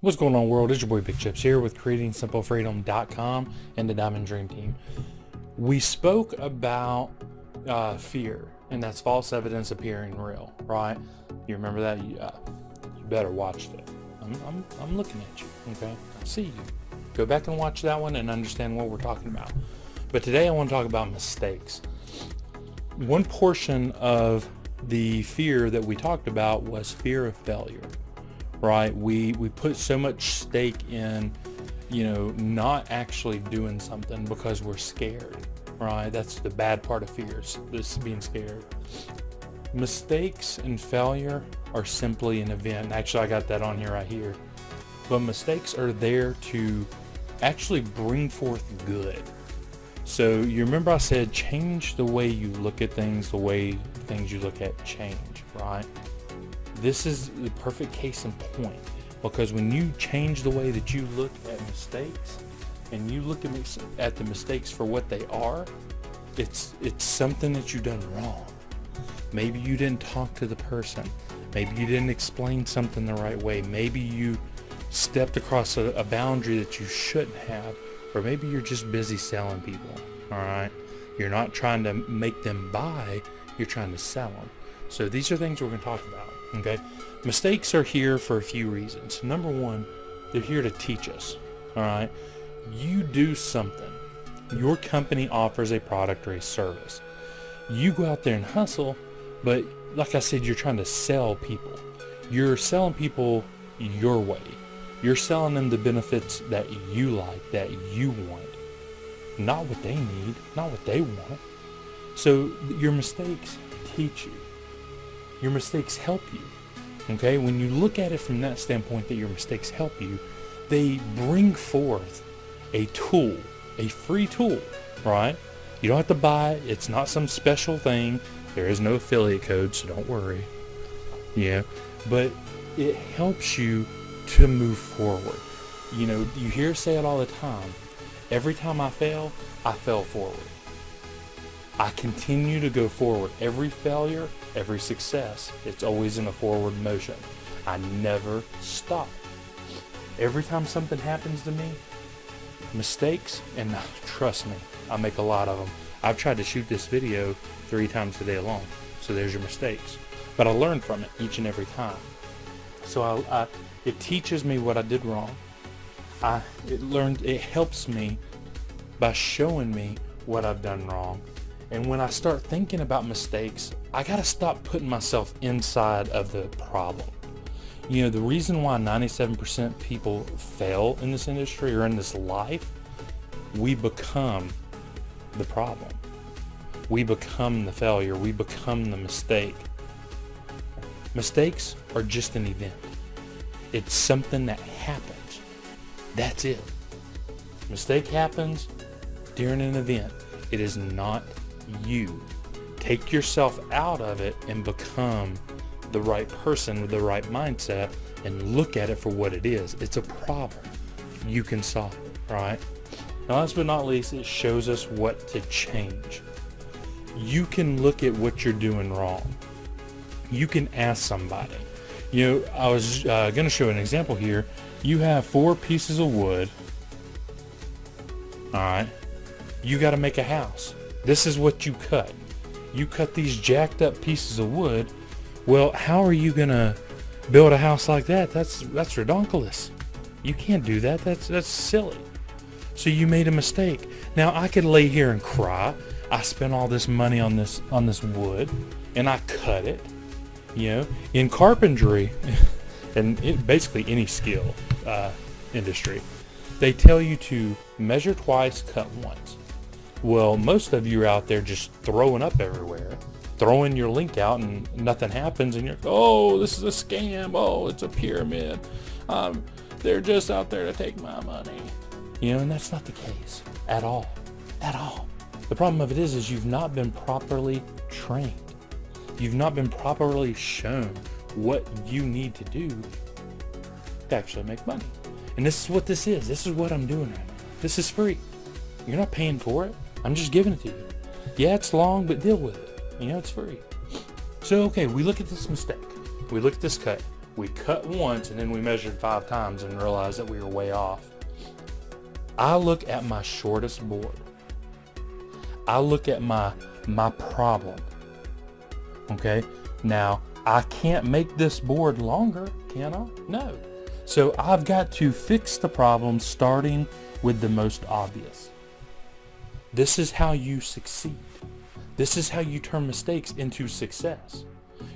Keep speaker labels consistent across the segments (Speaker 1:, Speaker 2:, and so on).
Speaker 1: What's going on, world? It's your boy Big Chips here with CreatingSimpleFreedom.com and the Diamond Dream Team. We spoke about fear, and that's false evidence appearing real, right? You remember that? You better watch it. I'm looking at you, okay? I see you. Go back and watch that one and understand what we're talking about. But today I want to talk about mistakes. One portion of the fear that we talked about was fear of failure. Right, we put so much stake in, not actually doing something because we're scared. Right, that's the bad part of fears. This being scared. Mistakes and failure are simply an event. Actually, I got that on here right here. But mistakes are there to actually bring forth good. So you remember I said change the way you look at things, the way things you look at change, right? This is the perfect case in point, because when you change the way that you look at mistakes and you look at the mistakes for what they are, it's something that you've done wrong. Maybe you didn't talk to the person. Maybe you didn't explain something the right way. Maybe you stepped across a boundary that you shouldn't have, or maybe you're just busy selling people, all right? You're not trying to make them buy, you're trying to sell them. So these are things we're going to talk about. Okay, mistakes are here for a few reasons. Number one, they're here to teach us. All right, you do something. Your company offers a product or a service. You go out there and hustle, but like I said, you're trying to sell people. You're selling people your way. You're selling them the benefits that you like, that you want, not what they need, not what they want. So your mistakes teach you. Your mistakes help you. Okay, when you look at it from that standpoint that your mistakes help you, they bring forth a tool, a free tool, right? You don't have to buy it. It's not some special thing. There is no affiliate code, so don't worry. Yeah, but it helps you to move forward. You hear say it all the time. Every time I fell forward. I continue to go forward. Every failure, every success, it's always in a forward motion. I never stop. Every time something happens to me, mistakes, and trust me, I make a lot of them. I've tried to shoot this video 3 times a day alone, so there's your mistakes. But I learn from it each and every time. So it teaches me what I did wrong. It helps me by showing me what I've done wrong. And when I start thinking about mistakes, I gotta stop putting myself inside of the problem. The reason why 97% people fail in this industry or in this life, we become the problem. We become the failure. We become the mistake. Mistakes are just an event. It's something that happens. That's it. Mistake happens during an event. It is not you. Take yourself out of it and become the right person with the right mindset and look at it for what it is. It's a problem. You can solve it, right? Now, last but not least, it shows us what to change. You can look at what you're doing wrong. You can ask somebody. I was going to show an example here. You have 4 pieces of wood. All right. You got to make a house. This is what you cut. You cut these jacked up pieces of wood. Well, how are you gonna build a house like that? That's redonkulous. You can't do that. That's silly. So you made a mistake. Now I could lay here and cry. I spent all this money on this wood, and I cut it. In carpentry, and basically any skill industry, they tell you to measure twice, cut once. Well, most of you are out there just throwing up everywhere, throwing your link out and nothing happens, and you're, oh, this is a scam, oh, it's a pyramid, they're just out there to take my money. And that's not the case at all. The problem of it is you've not been properly trained. You've not been properly shown what you need to do to actually make money. And this is what this is. This is what I'm doing right now. This is free. You're not paying for it. I'm just giving it to you. Yeah, it's long, but deal with it. It's free. So, okay, we look at this mistake. We look at this cut. We cut once and then we measured 5 times and realized that we were way off. I look at my shortest board. I look at my problem. Okay? Now, I can't make this board longer, can I? No. So I've got to fix the problem starting with the most obvious. This is how you succeed. This is how you turn mistakes into success.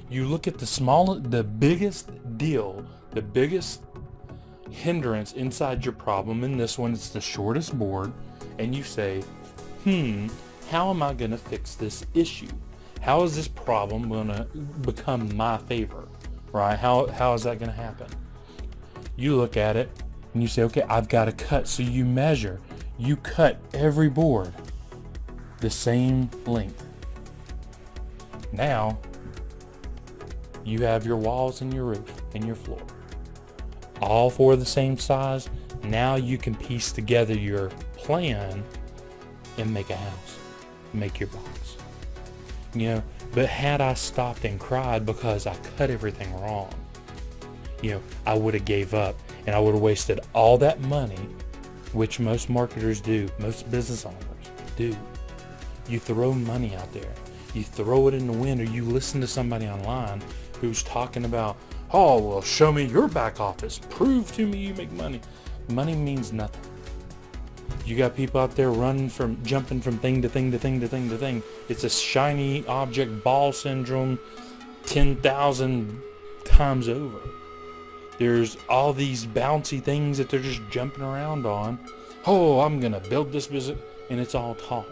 Speaker 1: You look at the biggest deal, the biggest hindrance inside your problem. In this one, it's the shortest board. And you say, how am I going to fix this issue? How is this problem going to become my favor, right? How is that going to happen? You look at it and you say, okay, I've got to cut. So you measure. You cut every board the same length. Now, you have your walls and your roof and your floor. All 4 the same size. Now you can piece together your plan and make a house. Make your box. But had I stopped and cried because I cut everything wrong, I would have gave up and I would have wasted all that money, which most marketers do, most business owners do. You throw money out there. You throw it in the wind, or you listen to somebody online who's talking about, oh, well, show me your back office. Prove to me you make money. Money means nothing. You got people out there jumping from thing to thing to thing to thing to thing. It's a shiny object ball syndrome 10,000 times over. There's all these bouncy things that they're just jumping around on. Oh, I'm going to build this business. And it's all talk.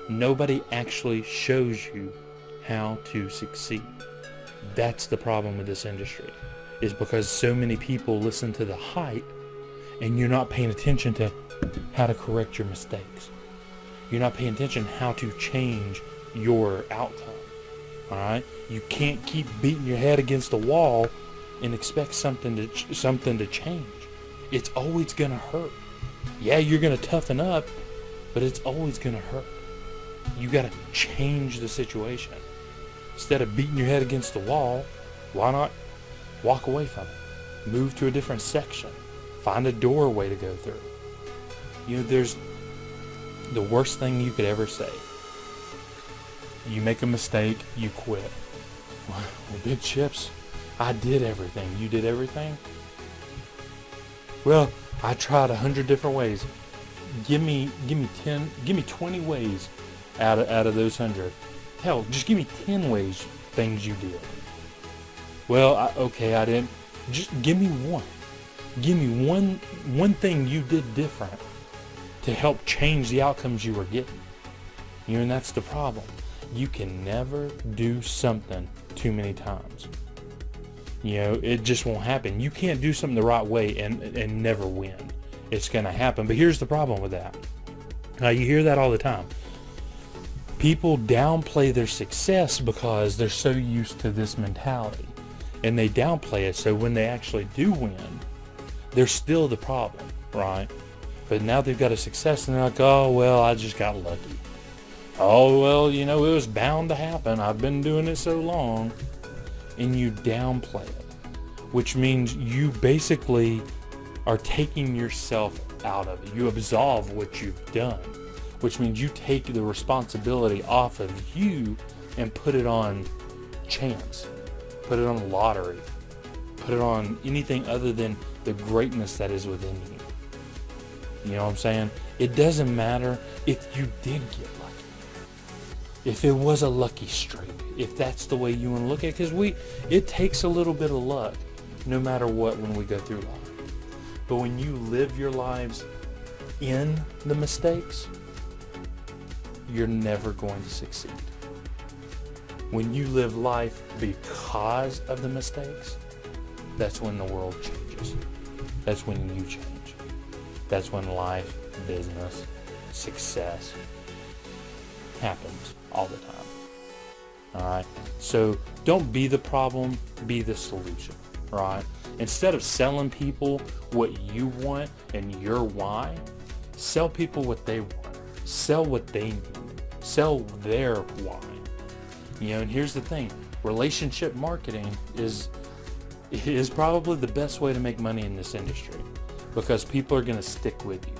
Speaker 1: Nobody actually shows you how to succeed. That's the problem with this industry, is because so many people listen to the hype and you're not paying attention to how to correct your mistakes. You're not paying attention how to change your outcome. All right? You can't keep beating your head against the wall and expect something to change. It's always going to hurt. Yeah, you're going to toughen up, but it's always going to hurt. You got to change the situation. Instead of beating your head against the wall, why not walk away from it? Move to a different section. Find a doorway to go through. There's the worst thing you could ever say. You make a mistake, you quit. Well, Big Chips, I did everything. You did everything? Well, I tried 100 different ways. Give me 20 ways out of those 100. Hell, just give me 10 ways things you did. Well, I didn't. Just give me one. Give me one thing you did different to help change the outcomes you were getting. And that's the problem. You can never do something too many times. It just won't happen. You can't do something the right way and never win. It's going to happen. But here's the problem with that. You hear that all the time. People downplay their success because they're so used to this mentality. And they downplay it, so when they actually do win, they're still the problem, right? But now they've got a success and they're like, oh, well, I just got lucky. Oh, well, it was bound to happen. I've been doing it so long. And you downplay it, which means you basically are taking yourself out of it. You absolve what you've done, which means you take the responsibility off of you and put it on chance, put it on the lottery, put it on anything other than the greatness that is within you. You know what I'm saying? It doesn't matter if you did get lucky. If it was a lucky streak, if that's the way you want to look at it, because it takes a little bit of luck no matter what when we go through life. But when you live your lives in the mistakes, you're never going to succeed. When you live life because of the mistakes, that's when the world changes. That's when you change. That's when life, business, success happens all the time. All right? So don't be the problem, be the solution. Right? Instead of selling people what you want and your why, sell people what they want. Sell what they need. Sell their why. And here's the thing. Relationship marketing is is probably the best way to make money in this industry, because people are going to stick with you.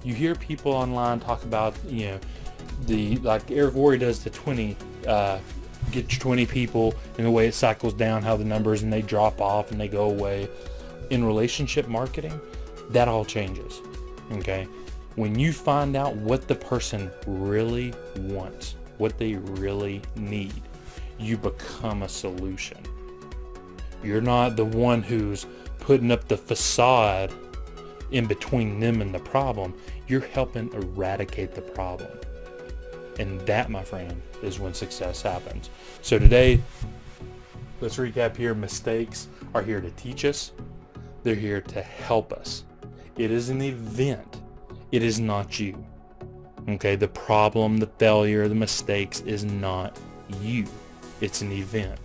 Speaker 1: You hear people online talk about, like Eric Worre does the 20, get your 20 people, and the way it cycles down, how the numbers, and they drop off and they go away. In relationship marketing, that all changes. Okay? When you find out what the person really wants, what they really need, you become a solution. You're not the one who's putting up the facade in between them and the problem. You're helping eradicate the problem. And that, my friend, is when success happens. So today, let's recap here. Mistakes are here to teach us. They're here to help us. It is an event. It is not you. Okay, the problem, the failure, the mistakes is not you. It's an event.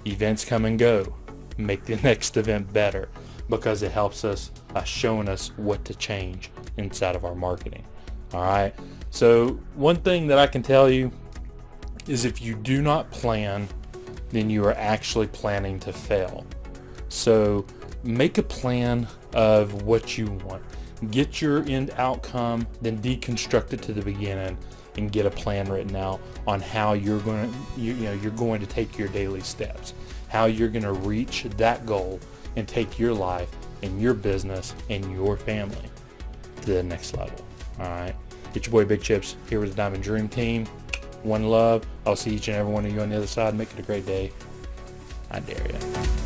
Speaker 1: Events come and go. Make the next event better, because it helps us by showing us what to change inside of our marketing. All right. So one thing that I can tell you is, if you do not plan, then you are actually planning to fail. So make a plan of what you want. Get your end outcome, then deconstruct it to the beginning, and get a plan written out on how you're going to take your daily steps, how you're going to reach that goal and take your life and your business and your family to the next level. All right. It's your boy Big Chips here with the Diamond Dream Team. One love. I'll see each and every one of you on the other side. Make it a great day. I dare you.